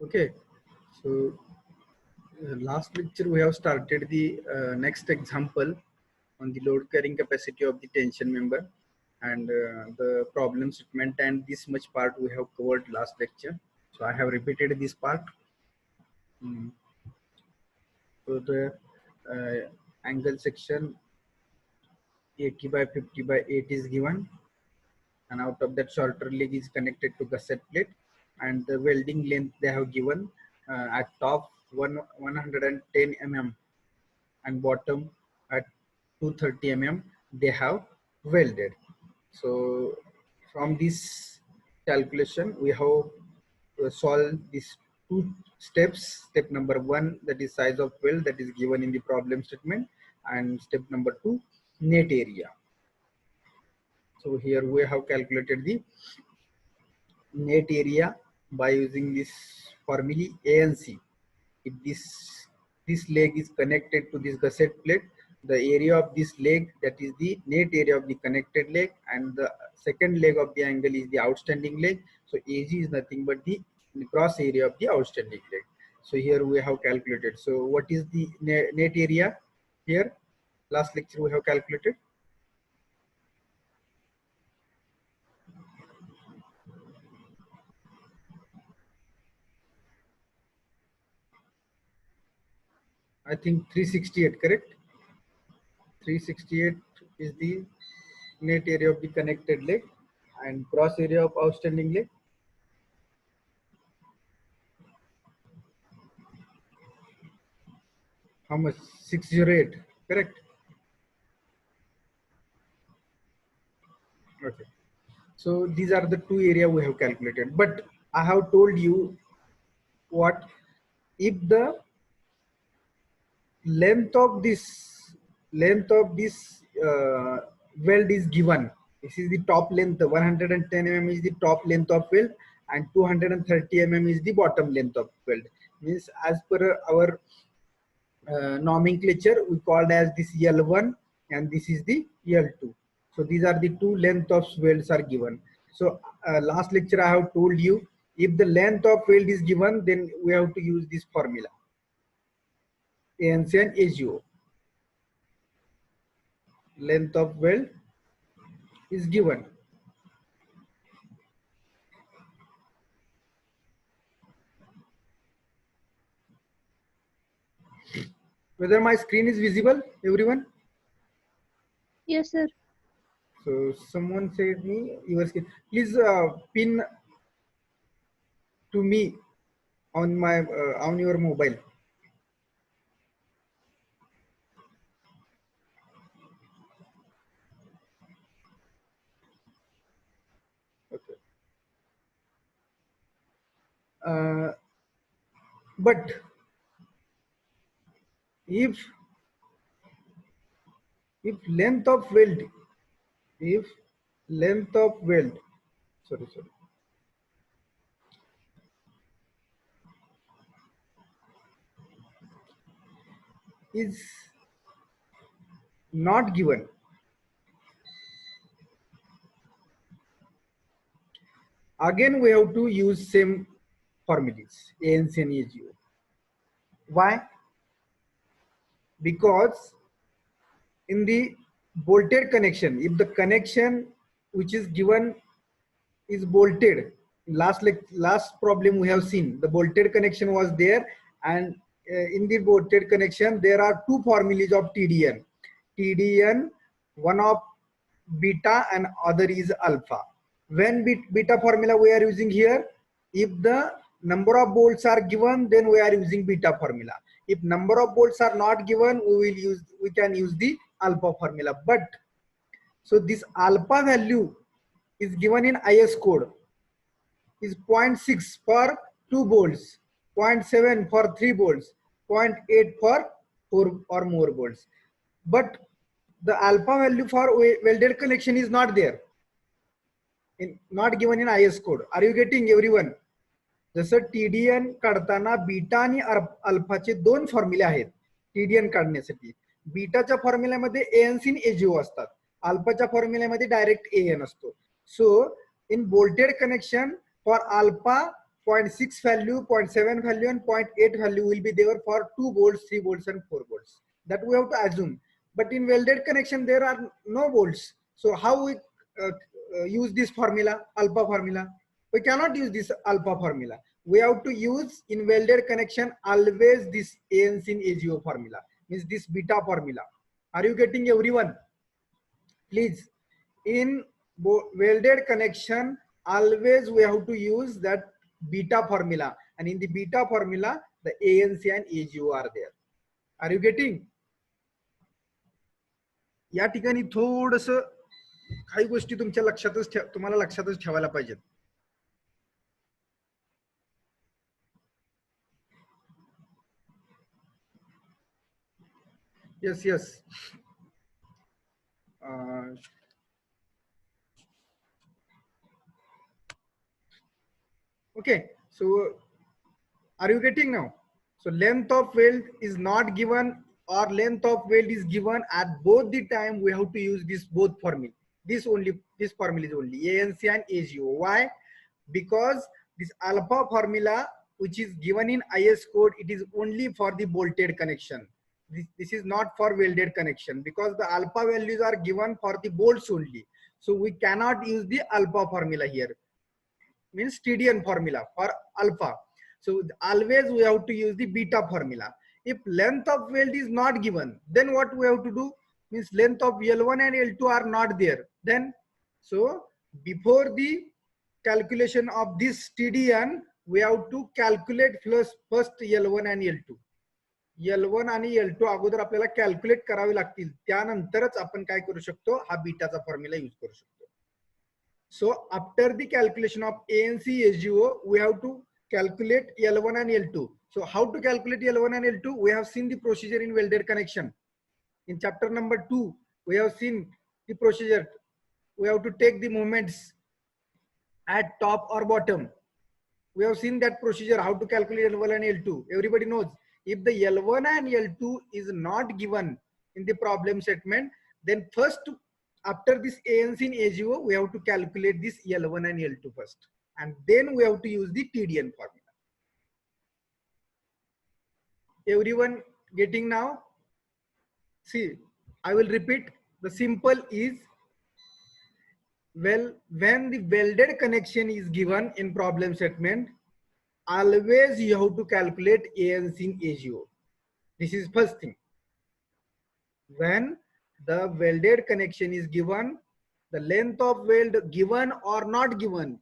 Okay, so last lecture we have started the next example on the load carrying capacity of the tension member and the problem statement, and this much part we have covered last lecture. So I have repeated this part. Mm. So the angle section 80 by 50 by 8 is given, and out of that shorter leg is connected to gusset plate, and the welding length they have given at top 110 mm and bottom at 230 mm they have welded. So from this calculation we have solved these two steps. Step number one, that is size of weld, that is given in the problem statement, and step number two, net area. So here we have calculated the net area by using this formula A and C. If this leg is connected to this gusset plate, the area of this leg, that is the net area of the connected leg, and the second leg of the angle is the outstanding leg. So AG is nothing but the cross area of the outstanding leg. So here we have calculated. So what is the net area here? Last lecture we have calculated. I think 368, correct? 368 is the net area of the connected leg, and cross area of outstanding leg. How much? 608, correct? Okay. So these are the two area we have calculated, but I have told you what if the length of this weld is given. This is the top length. 110 mm is the top length of weld, and 230 mm is the bottom length of weld. Means as per our nomenclature, we called as this L1 and this is the L2. So these are the two length of welds are given. So last lecture I have told you, if the length of weld is given, then we have to use this formula, ANC and AGO. Length of weld is given. Whether my screen is visible, everyone? Yes, sir. So someone said me your screen. Please pin to me on my on your mobile. Okay. But if length of weld, if length of weld, sorry, is not given, again we have to use same formulas, ANC and AGO. Why? Because in the bolted connection, if the connection which is given is bolted, last problem we have seen, the bolted connection was there, and in the bolted connection there are two formulas of TDN. TDN, one of beta and other is alpha. When beta formula we are using here, if the number of bolts are given, then we are using beta formula. If number of bolts are not given, we can use the alpha formula. But so this alpha value is given in IS code is 0.6 for 2 bolts, 0.7 for 3 bolts, 0.8 for 4 or more bolts. But the alpha value for welded connection is not there, not given in IS code. Are you getting, everyone? जसं TDN काढताना beta आणि अल्फाचे दोन फॉर्म्युले आहेत TDN काढण्यासाठी. बीटाच्या फॉर्म्युल्यामध्ये ANC आणि AGO असतात, अल्फाच्या फॉर्म्युल्यामध्ये direct AN असतो. सो इन bolted connection, for alpha 0.6 value, 0.7 value, and 0.8 value will be there for 2 volts, 3 volts, and 4 volts. That we have to assume. But in welded connection, there are no volts. So how we use this formula, alpha formula? We cannot use this alpha formula. We have to use in welded connection always this ANC in AGO formula, means this beta formula. Are you getting, everyone? Please, in welded connection, always we have to use that beta formula, and in the beta formula, the ANC and AGO are there. Are you getting? या ठिकाणी थोडस काही गोष्टी तुमच्या लक्षातच तुम्हाला लक्षातच ठेवायला पाहिजेत. yes. Okay, so are you getting now? So length of weld is not given, or length of weld is given at both the time. We have to use this both formula. This formula is only ANC and AGO. Why? Because this alpha formula, which is given in IS code, it is only for the bolted connection. This is not for welded connection, because the alpha values are given for the bolts only. So we cannot use the alpha formula here, means TDN formula for alpha. So always we have to use the beta formula. If length of weld is not given, then what we have to do? Means length of L1 and L2 are not there. Then, so before the calculation of this TDN, we have to calculate first L1 and L2. L1 आणि L2 अगोदर आपल्याला calculate करावे लागतील, त्यानंतरच आपण काय करू शकतो, हा बीटाचा फॉर्म्युला यूज करू शकतो. So after the calculation of ANC AGO, we have to calculate L1 and L2. So how to calculate L1 and L2? We have seen the procedure in welded connection. In chapter number 2, we have seen the procedure. We have to take the moments at top or bottom. We have seen that procedure, how to calculate L1 and L2. Everybody knows. If the L1 and L2 is not given in the problem statement, then first, after this ANC in AGO, we have to calculate this L1 and L2 first, and then we have to use the TDN formula. Everyone getting now? See, I will repeat. The simple is, well, when the welded connection is given in problem statement, always you have to calculate ANC in AGO. This is first thing. When the welded connection is given, the length of weld given or not given,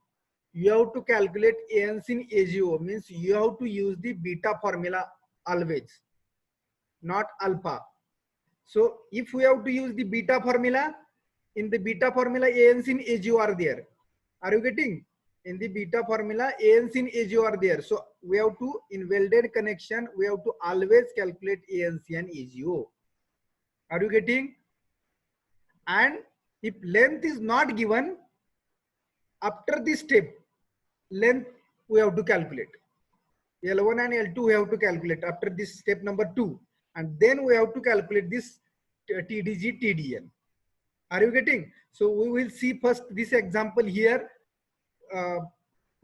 you have to calculate ANC in AGO, means you have to use the beta formula always, not alpha. So if we have to use the beta formula, in the beta formula ANC in AGO are there. Are you getting? In the beta formula ANC in AGO are there. So we have to, in welded connection, we have to always calculate ANC and AGO. Are you getting? And if length is not given, after this step, length we have to calculate. L1 and L2 we have to calculate after this step number 2. And then we have to calculate this TDG, TDN. Are you getting? So we will see first this example here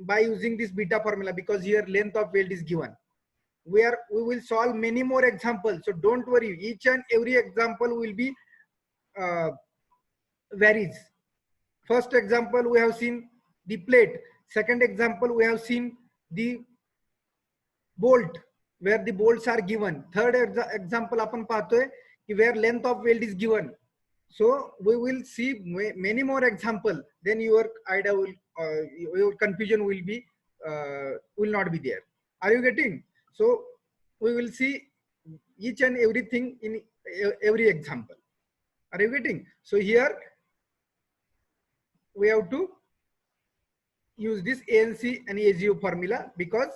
by using this beta formula, because here length of weld is given. We will solve many more examples. So don't worry, each and every example will be varies. First example we have seen the plate. Second example we have seen the bolt, where the bolts are given. Third example apan pahtoy where length of weld is given. So we will see many more examples. Then your idea will, your confusion will be will not be there. Are you getting? So we will see each and everything in every example. Are you getting? So here we have to use this ANC and AGO formula, because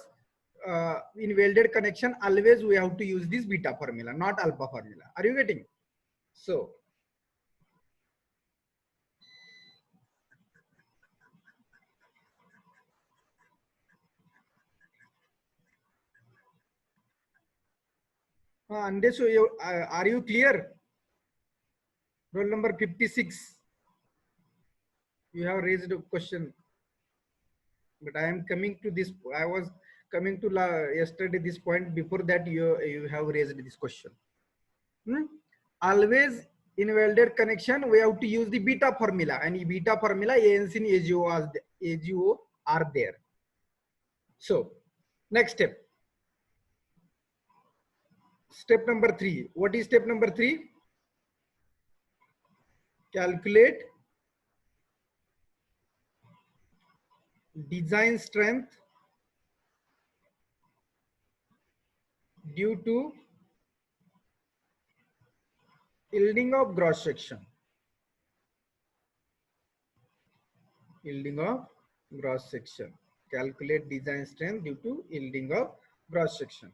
in welded connection always we have to use this beta formula, not alpha formula. Are you getting? So and so are you clear? Roll number 56. You have raised a question. but I am coming to this. I was coming to yesterday this point. Before that, you have raised this question. Always in welded connection, we have to use the beta formula, and beta formula ANC and AGO are there. So next step. Step number 3. What is step number 3? Calculate design strength due to yielding of gross section. Yielding of gross section. Calculate design strength due to yielding of gross section.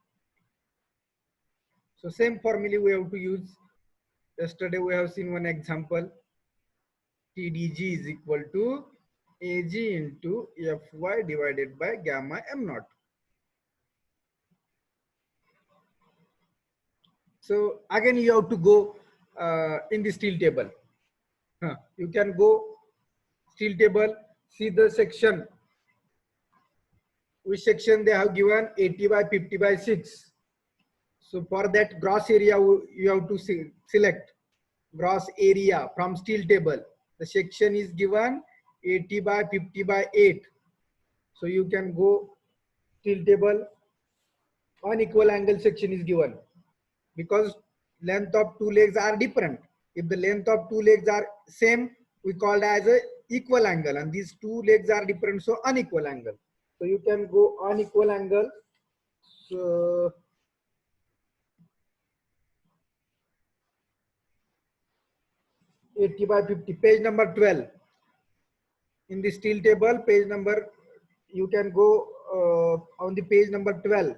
So same formula we have to use. Yesterday we have seen one example. TDG is equal to AG into Fy divided by gamma m naught. So again you have to go in the steel table. You can go steel table, see the section. Which section they have given? 80 by 50 by 6. So for that gross area you have to select gross area from steel table. The section is given 80 by 50 by 8. So you can go steel table. Unequal angle section is given because length of two legs are different. If the length of two legs are same, we call it as a equal angle, and these two legs are different, so unequal angle. So you can go unequal angle. So $80 by 50, page number 12. In the steel table, page number, you can go on the page number 12.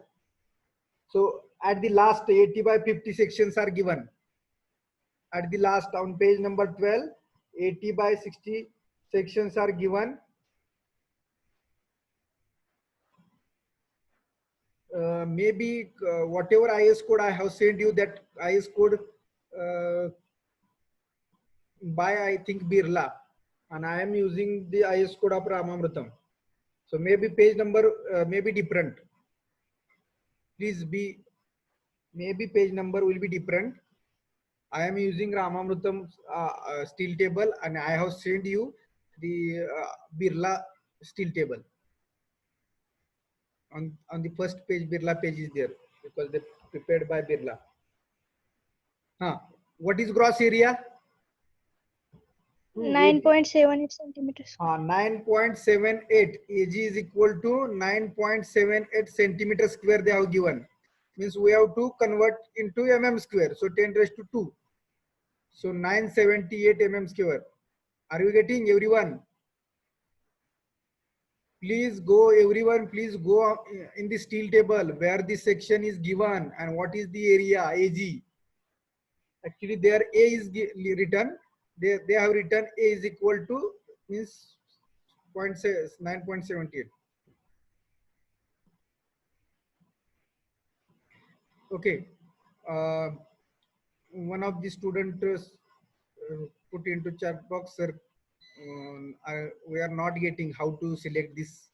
So at the last, 80 by 50 sections are given. At the last, on page number 12, 80 by 60 sections are given. Maybe whatever IS code I have sent you, that IS code by I think Birla, and I am using the IS code of Ramamrutam. So maybe page number may be different. Please be, maybe page number will be different. I am using Ramamrutam steel table, and I have sent you the Birla steel table. On the first page, Birla page is there because they prepared by Birla. What is gross area? 9.78 centimeters. 9.78. AG is equal to 9.78 centimeter square they have given. Means we have to convert into mm square. So 10 raised to 2. So 978 mm square. Are you getting, everyone? Please go, everyone, please go in the steel table where this section is given and what is the area, AG. Actually, there A is written. They have written A is equal to means 9.78. Okay. One of the students put into chat box, sir, we are not getting how to select this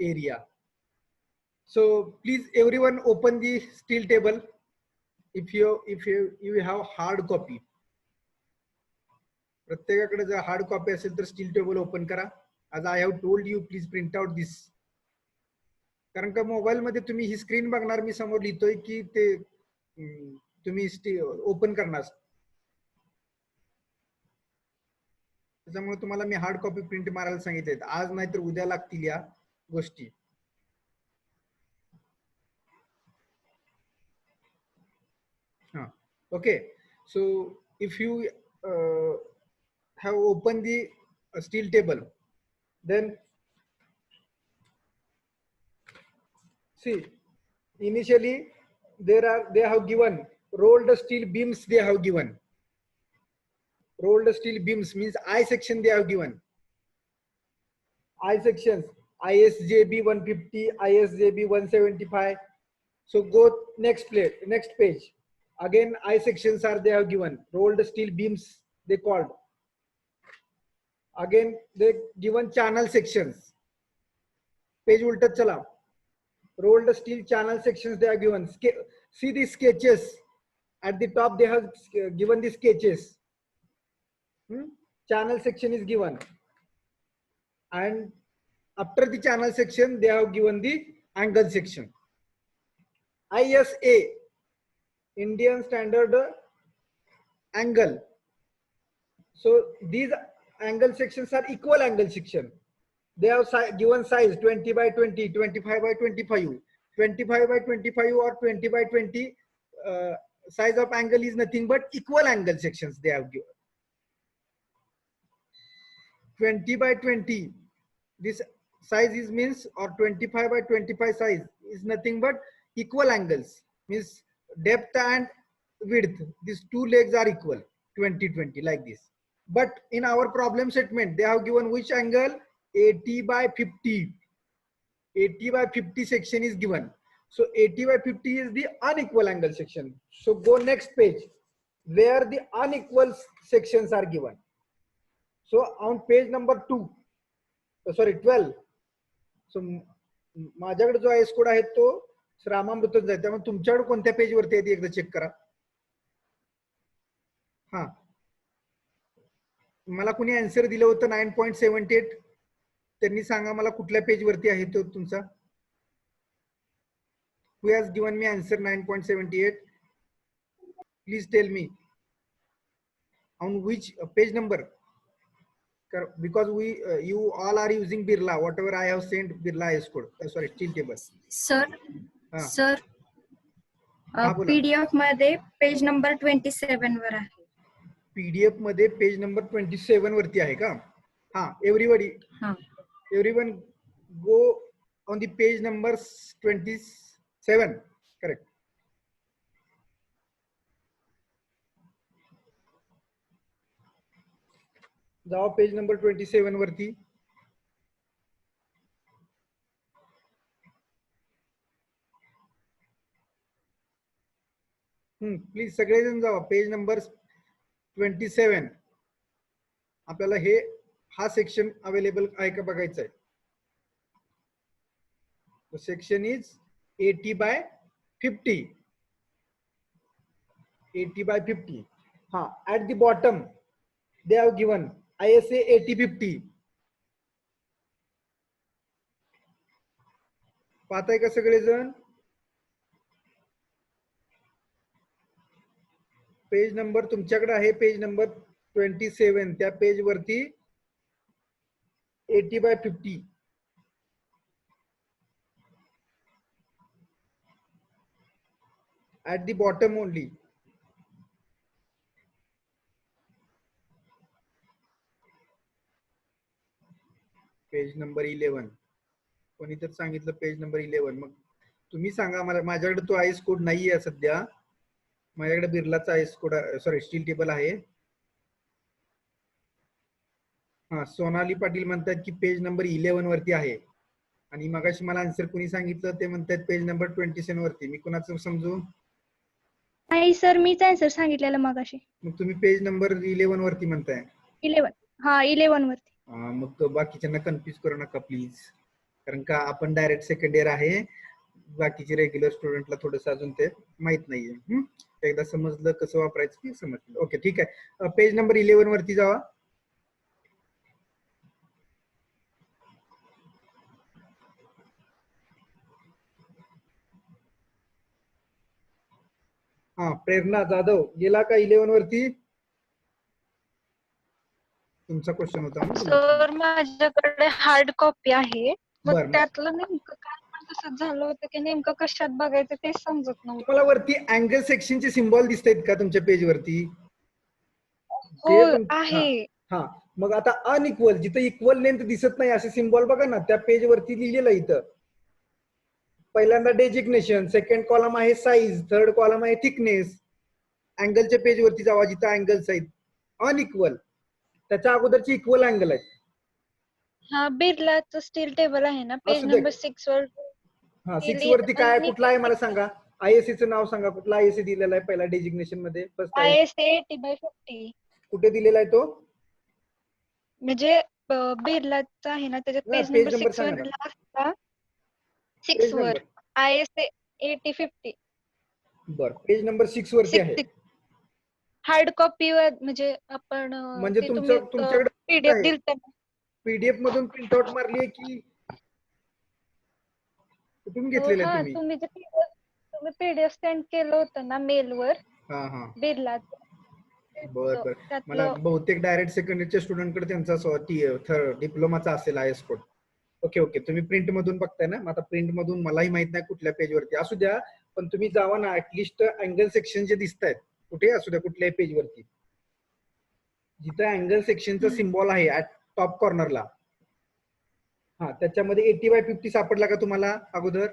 area. So please everyone open the steel table. If you have hard copy, प्रत्येकाकडे जर hard copy असेल तर steel table open करा. आज I have told you please print out this. कारण का mobile मध्ये तुम्ही ही स्क्रीन बघणार, मी समोर लिहितोय की ते तुम्ही ओपन करणार. त्याच्यामुळे तुम्हाला मी हार्ड कॉपी प्रिंट मारायला सांगितले. आज नाहीतर उद्या लागतील या गोष्टी. Okay, so if you have opened the steel table, then see initially they have given rolled steel beams. They have given rolled steel beams means I section they have given. I sections ISJB 150, ISJB 175. So go next page. Again I sections are they have given. Rolled steel beams they called. Again they given channel sections. Page ultat chala. Rolled steel channel sections they are given. See the sketches. At the top they have given the sketches. Channel section is given. And after the channel section, they have given the angle section. ISA, Indian Standard Angle. So these angle sections are equal angle section. They have given size 20 by 20, 25 by 25, 25 by 25 or 20 by 20. Size of angle is nothing but equal angle sections they have given. 20 by 20. This size is means, or 25 by 25 size is nothing but equal angles, means depth and width. These two legs are equal, 20 20 like this. But in our problem statement they have given which angle? 80 by 50. 80 by 50 section is given. So 80 by 50 is the unequal angle section. So go next page where the unequal sections are given. So on page number 12. सो माझ्याकडे जो IS code आहे तो रामामृतच आहे. त्यामुळे तुमच्याकडे कोणत्या page वरती आहे एकदा चेक करा. हा, मला कुणी आन्सर दिलं होतं 9.78. त्यांनी सांगा मला कुठल्या पेज वरती आहे तो तुमचा. Who has given me answer 9.78? Please tell me on which page number. Because you all are using Birla, whatever I have sent Birla is code. Sorry, steel table. Sir, PDF मध्ये page number 27 वर आहे. PDF मध्ये page number 27 वरती आहे का? हा, everyone go on the page number 27. Correct. जाओ page number 27 वरती. Please सगळेजण जावा पेज नंबर 27. आपल्याला हा सेक्शन अवेलेबल आहे का बघायचं आहे. Section is 80 by 50. 80 by 50. हा, at the bottom they have given ISA 8050. पाहताय का सगळेजण? पेज नंबर तुमच्याकडे आहे पेज नंबर 27. त्या पेज वरती 80 by 50. at the bottom only. Page number 11. कोणी तर सांगितलं पेज नंबर 11. मग तुम्ही सांगा मला. माझ्याकडे तो आयएस कोड नाहीये सध्या. माझ्याकडे बिर्लाचा IS code, sorry steel table आहे. हा, सोनाली पाटील म्हणतात की पेज नंबर 11 वरती आहे. आणि मगाशी मला आन्सर कोणी सांगितलं ते म्हणतात पेज नंबर 27 वरती. मी कोणाचं समजू? नाही सर, मीच आन्सर सांगितलेलं मगाशी. मग तुम्ही पेज नंबर 11 वरती म्हणताय? 11. हा, 11 वरती. मग बाकीच्यांना कन्फ्युज करू नका प्लीज. कारण का आपण डायरेक्ट सेकंड इयर आहे. बाकीचे रेग्युलर स्टुडंटला थोडंसं अजून ते माहित नाहीये. एकदा समजलं कसं वापरायचं की समजलं. ओके, ठीक आहे. पेज नंबर 11 वरती जावा. हा, प्रेरणा जाधव गेला का 11 वरती? तुमचा क्वेश्चन होता. सर, माझ्याकडे हार्ड कॉपी आहे. मग त्यातलं नेमकं काय तसं झालं होतं की नेमकं कशात बघायचं ते समजत नव्हतं. तुम्हाला वरती अँगल सेक्शनचे सिम्बॉल दिसतायत का तुमच्या पेज वरती? हो, आहे. हा, मग आता अनइक्वल, जिथे इक्वल लेंथ दिसत नाही असे सिम्बॉल बघा ना, त्या पेज वरती लिहिलेलं इथं. पहिल्यांदा डेजिग्नेशन, सेकंड कॉलम आहे साईज, थर्ड कॉलम आहे थिकनेस. अँगलच्या पेज वरती जावा जिथं अँगल्स आहेत. अनइक्वल, त्याच्या अगोदरची इक्वल अँगल आहे. हा, बिर्लाचं स्टील टेबल आहे ना, पेज नंबर 6 वर. हा, 6 वरती काय कुठला आहे मला सांगा. आयएससी चं नाव सांगा. कुठला आयएससी दिलेला आहे पहिला डेजिग्नेशन मध्ये? ISA 80 by 50. कुठे दिलेला आहे तो? म्हणजे बिर्लाचा आहे ना, त्याच्यात पेज नंबर 6 वर लास्टला सिक्स पेज वर नंबर ISA 8050 बर पेज नंबर 6 वरती आहे. हार्ड कॉपी वर म्हणजे आपण म्हणजे ते तुम्ही तुमच्याकडे PDF आहे दिलत ना. पीडीएफ मधून प्रिंटआउट मारली आहे की कुठून घेतलेलं आहे हा तुम्ही? तुम्ही PDF सेंड केलं होतं ना मेलवर हा हा बिर्ला बर बर. मला त्यातलं. बहुतेक डायरेक्ट सेकंड इयरच्या स्टुडंटकडे त्यांचा डिप्लोमाचा असेल IS कोड. ओके ओके तुम्ही प्रिंट मधून बघताय ना. आता प्रिंट मधून मलाही माहित नाही कुठल्या पेज वरती असू द्या, पण तुम्ही जावा ना ऍटलिस्ट अँगल सेक्शन जे दिसत आहेत कुठे असू द्या कुठल्याही पेज वरती, जिथं अँगल सेक्शनचा सिम्बॉल आहे ऍट टॉप कॉर्नरला, हा त्याच्यामध्ये 80/50 सापडला का तुम्हाला अगोदर?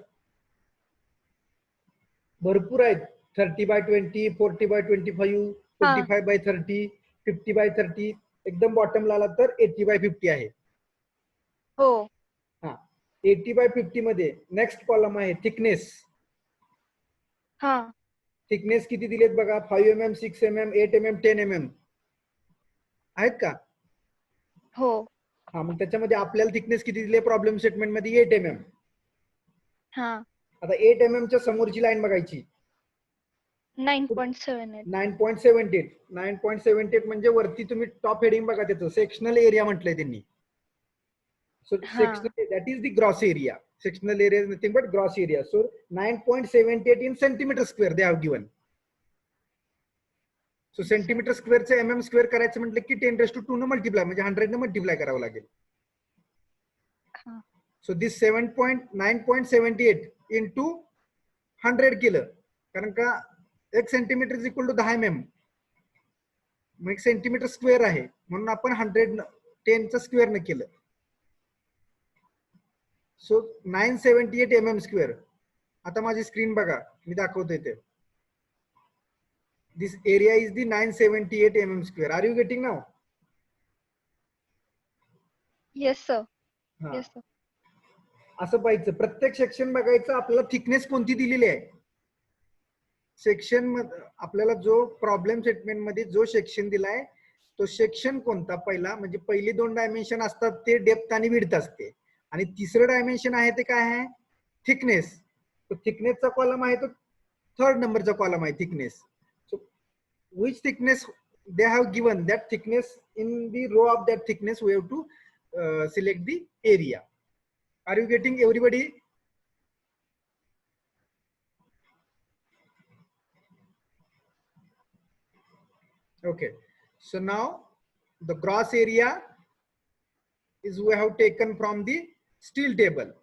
भरपूर आहेत. 30/20, 40/25, 25/30, 50/30. एकदम बॉटमला आला तर 80/50 आहे. हो हा 80/50 मध्ये नेक्स्ट कॉलम आहे थिकनेस. हा थिकनेस किती दिलेत बघा? 5 mm, 6 mm, 8 mm, 10 mm आहेत का? हो हा मग त्याच्यामध्ये आपल्याला थिकनेस किती दिले प्रॉब्लेम स्टेटमेंट मध्ये? 8 mm. हा आता 8 mm च्या समोरची लाईन बघायची 9.78. 9.78. 9.78 म्हणजे वरती तुम्ही टॉप हेडिंग बघा त्याचं सेक्शनल एरिया म्हटलंय त्यांनी. सो हा sectional that is the gross area. Sectional area is nothing but gross area. So 9.78 in centimeter square they have given. So centimetre स्क्वेअरचे MM स्क्वेअर करायचं म्हटलं की 10⁻² न मल्टिप्लाय म्हणजे 100 न मल्टिप्लाय करावं लागेल. हा सो दिस 9.78 इंटू 100 केलं, कारण का 1 centimetre is equal to 10 mm. मग 1 सेंटीमीटर स्क्वेअर आहे म्हणून आपण 110चं स्क्वेअर न केलं. So 978 mm square. आता माझी स्क्रीन बघा मी दाखवतोय ते. This area is the 978 mm square. Are you getting now? Yes sir हा येस सर. असं पाहिजे. प्रत्येक सेक्शन बघायचं आपल्याला थिकनेस कोणती दिलेली आहे. सेक्शन मध्ये आपल्याला जो प्रॉब्लेम स्टेटमेंट मध्ये जो सेक्शन दिलाय तो सेक्शन कोणता पहिला, म्हणजे पहिली 2 डायमेन्शन असतात ते डेप्थ आणि विड्थ असते, आणि तिसरं डायमेन्शन आहे ते काय आहे? थिकनेस. तो थिकनेसचा कॉलम आहे तो 3rd नंबरचा कॉलम आहे thickness. So which thickness they have given, that thickness in the row of that thickness we have to select the area. Are you getting everybody? Okay, so now the gross area is we have taken from the steel table,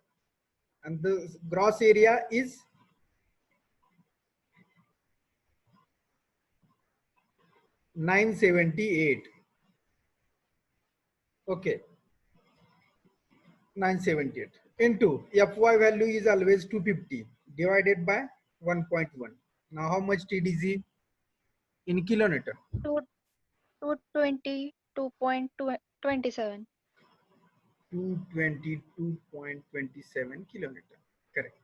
and the gross area is 978. Okay, 978 into Fy value is always 250 divided by 1.1. Now how much TDC in kilometer? 222.27. 222.27 kilometer. Correct.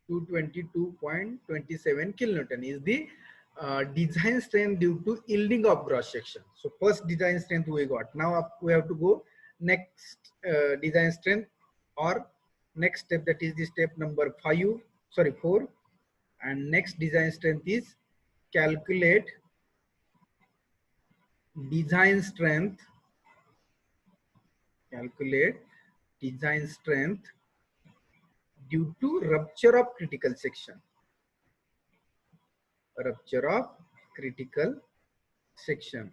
Two 22.27 kilonewton is the design strength due to yielding of gross section. So first design strength we got. Now we have to go next design strength or next step, that is the step number 4, and next design strength is calculate design strength. Calculate design strength due to rupture of critical section. Rupture of critical section.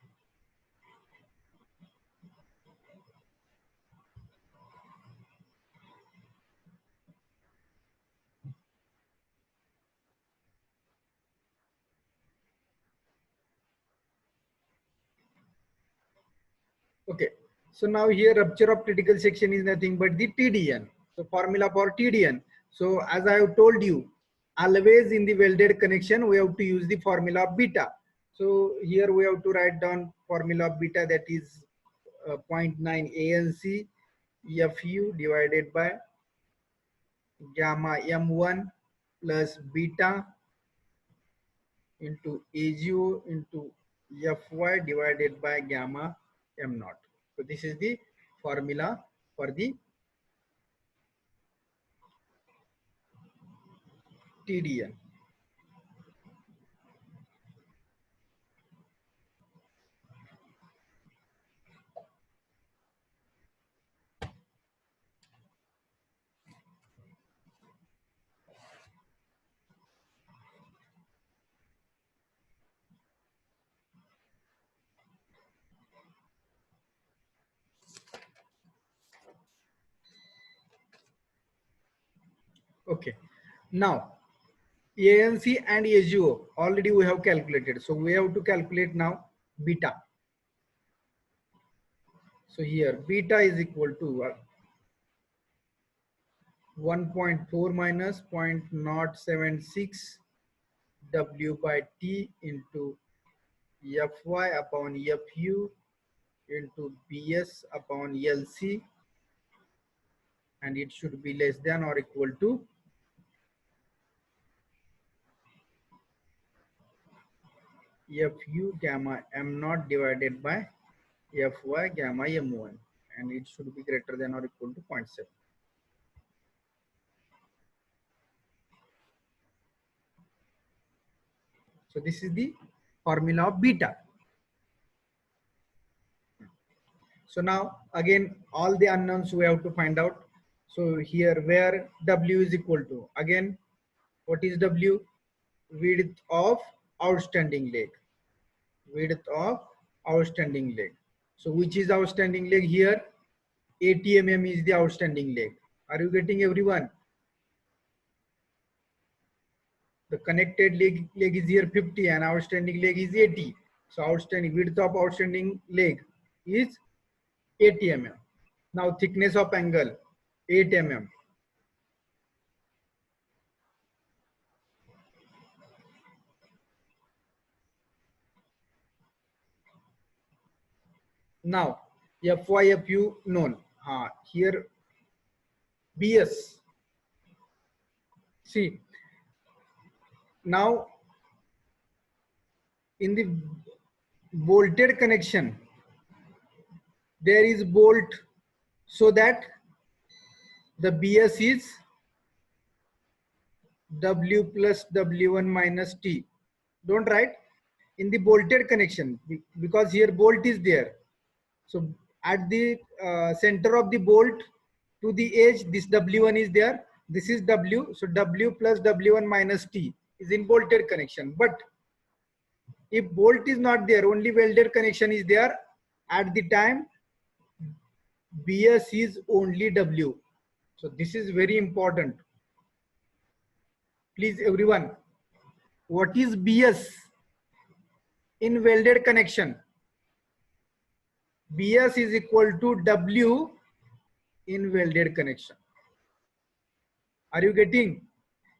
Okay, so now here rupture of critical section is nothing but the TDN. So formula for TDN. So as I have told you, always in the welded connection we have to use the formula of beta. So here we have to write down formula of beta, that is 0.9 ANC FU divided by gamma M1 plus beta into AGO into Fy divided by gamma m naught. So this is the formula for the TDN. Okay, now ANC and AGO already we have calculated. So we have to calculate now beta. So here beta is equal to 1.4 minus 0.076 W by T into Fy upon Fu into Bs upon Lc, and it should be less than or equal to Fu gamma m naught divided by Fy gamma m1, and it should be greater than or equal to 0.7. So this is the formula of beta. So now again all the unknowns we have to find out. So here where W is equal to, again what is W? Width of outstanding leg. Width of outstanding leg. So which is outstanding leg here? 80 mm is the outstanding leg. Are you getting everyone? The connected leg is here 50 and outstanding leg is 80. So outstanding width of outstanding leg is 80 mm. Now thickness of angle 8 mm. Now Fy Fu known. Here Bs. See, now in the bolted connection there is bolt, so that the Bs is W plus W1 minus T. Don't write in the bolted connection because here bolt is there. So at the center of the bolt to the edge, this W1 is there. This is W. So W plus W1 minus T is in bolted connection. But if bolt is not there, only welded connection is there, at the time Bs is only W. So this is very important. Please everyone, what is Bs in welded connection? Bs is equal to W in welded connection. Are you getting?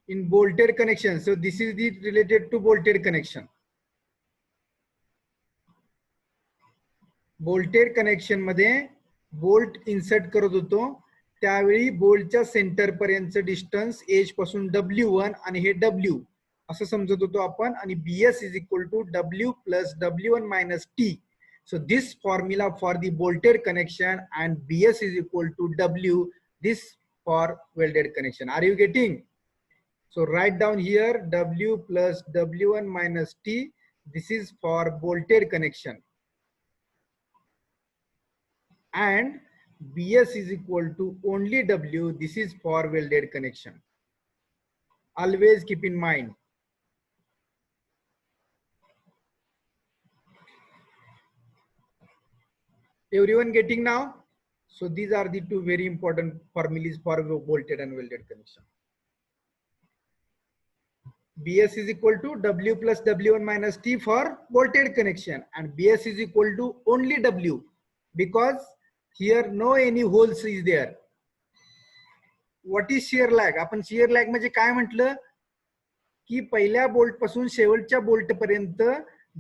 In bolted connection, so this is the related to bolted connection. Bolted connection मध्ये bolt insert करत होतो त्यावेळी बोल्टच्या centre पर्यंत distance as पासून W1 आणि हे W असं समजत होतो आपण, आणि Bs is equal to W plus W1 minus T. So this formula for the bolted connection and Bs is equal to W, this for welded connection. Are you getting? So write down here W plus W1 minus T. This is for bolted connection. And Bs is equal to only W. This is for welded connection. Always keep in mind. Everyone getting now? So these are the two very important formulas for bolted and welded connection. Bs is equal to W plus W1 minus T for bolted connection, and Bs is equal to only W because here no any holes is there. What is shear lag? आपण shear lag म्हणजे काय म्हटलं की पहिल्या bolt पासून शेवटच्या bolt पर्यंत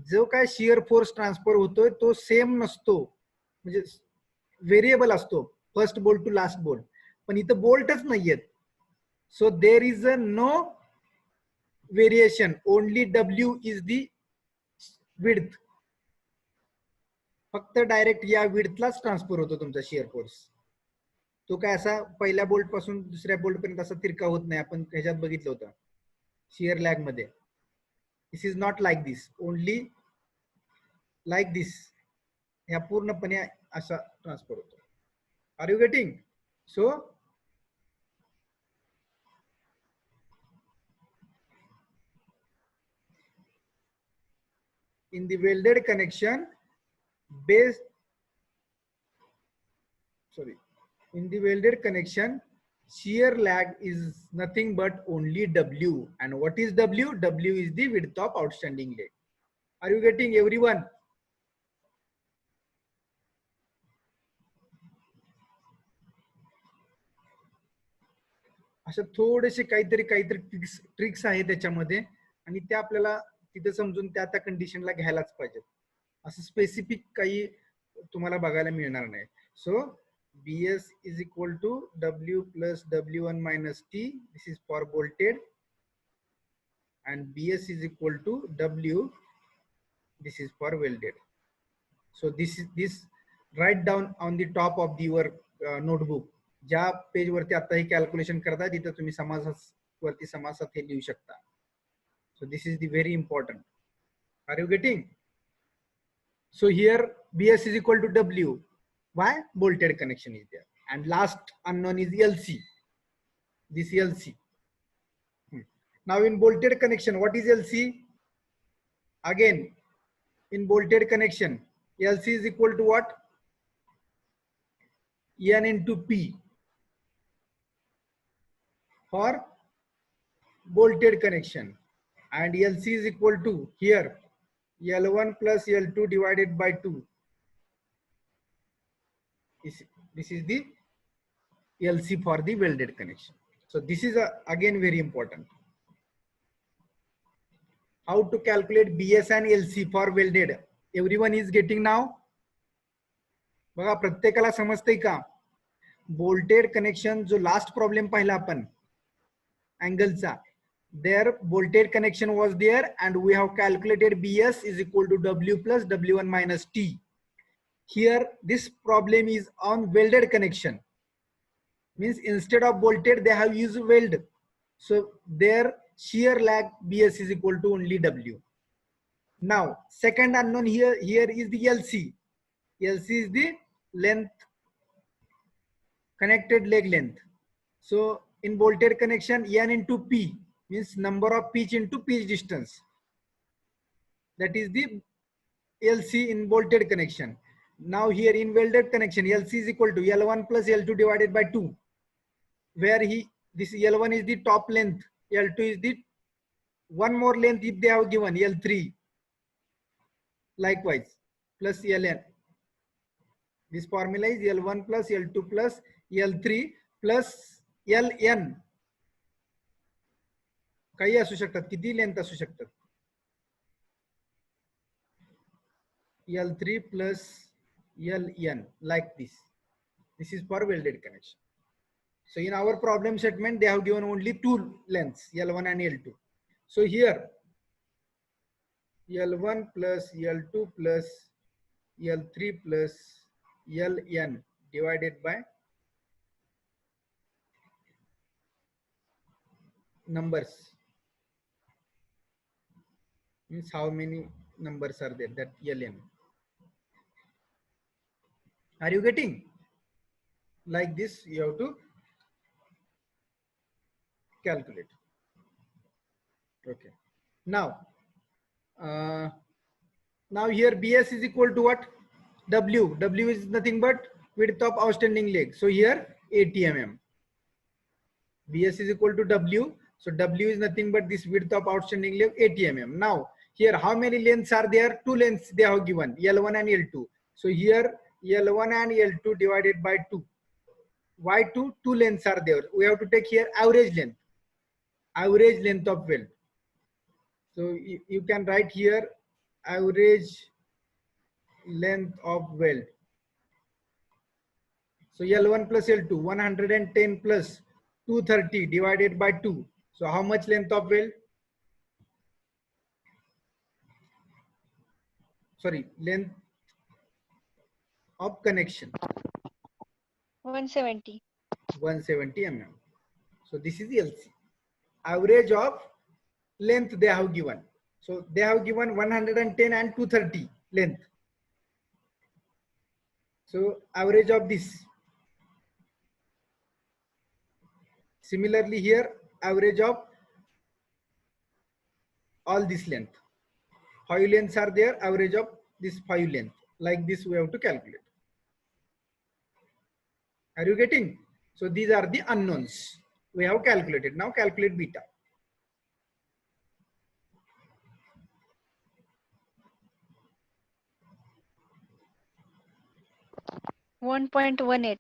जो काय shear force ट्रान्सफर होतोय तो सेम नसतो, म्हणजे व्हेरिएबल असतो first bolt to last bolt, पण इथं बोल्टच नाहीयेत. So there is a no variation, only W is the width. फक्त डायरेक्ट या विड्थलाच ट्रान्सफर होतो तुमचा शिअर फोर्स. तो काय असा पहिल्या बोल्ट पासून दुसऱ्या बोल्ट पर्यंत असा तिरका होत नाही. आपण ह्याच्यात बघितलं होतं शिअर लॅग मध्ये. This is not like this, only like this. ह्या पूर्णपणे असा ट्रान्सफर होतो. Are you getting? So in the welded connection, in the welded connection, shear lag is nothing but only W. And what is W? W is the width of outstanding leg. Are you getting, everyone? अशा थोडेसे काहीतरी tricks आहे त्याच्यामध्ये, आणि त्या आपल्याला तिथे समजून त्या कंडिशनला घ्यायलाच पाहिजेत. असं स्पेसिफिक काही तुम्हाला बघायला मिळणार नाही. सो BS is equal to W plus W1 minus T. This is for bolted. And BS is equal to W. This is for welded. So this write down on the top of your notebook. ज्या page वरती आता ही calculation करता तिथे तुम्ही समासावरती समासात हे लिहू शकता. So this is the very important. Are you getting? So here BS is equal to W. Why? Bolted connection is there. And last unknown is LC. This LC. Now in bolted connection, what is LC? Again, in bolted connection, LC is equal to what? N into P. For bolted connection. And LC is equal to here L1 plus L2 divided by 2. This is the LC for the welded connection. So this is again very important. How to calculate BS and LC for welded? Everyone is getting now? बघा प्रत्येकाला समजतंय का? Bolted connection जो last problem पाहिला आपण अँगलचा, there bolted connection was there and we have calculated BS is equal to W plus W1 minus T. Here this problem is on welded connection, means instead of bolted they have used weld, so their shear lag BS is equal to only W. Now second unknown here is the LC. LC is the length, connected leg length. So in bolted connection, N into P means number of pitch into pitch distance. That is the LC in bolted connection. Now here in welded connection, LC is equal to L1 plus L2 divided by 2, where this L1 is the top length, L2 is the one more length if they have given L3, likewise plus Ln. This formula is L1 plus L2 plus L3 plus Ln. काही असू शकतात, किती length असू शकतात. L3 plus Ln, like this. This is for welded connection. So in our problem statement, they have given only two lengths, L1 and L2. So here L1 plus L2 plus L3 plus Ln divided by numbers, means how many numbers are there, that Ln. Are you getting? Like this you have to calculate. Okay. Now here BS is equal to what? W. W is nothing but width of outstanding leg. So here 80 mm. BS is equal to W. So W is nothing but this width of outstanding leg 80 mm. Now here how many lengths are there? Two lengths they have given, L1 and L2. So here L1 and L2 divided by 2. Why 2? Two lengths are there. We have to take here average length of weld. So you can write here average length of weld. So L1 plus L2, 110 plus 230 divided by 2. So how much length of weld? sorry, length of connection 170. 170 mm. So this is LC. Average of length they have given. So they have given 110 and 230 length. So average of this. Similarly here, average of all this length. 5 lengths are there, average of this 5 length. Like this we have to calculate. Are you getting? So these are the unknowns. We have calculated. Now calculate beta. 1.18.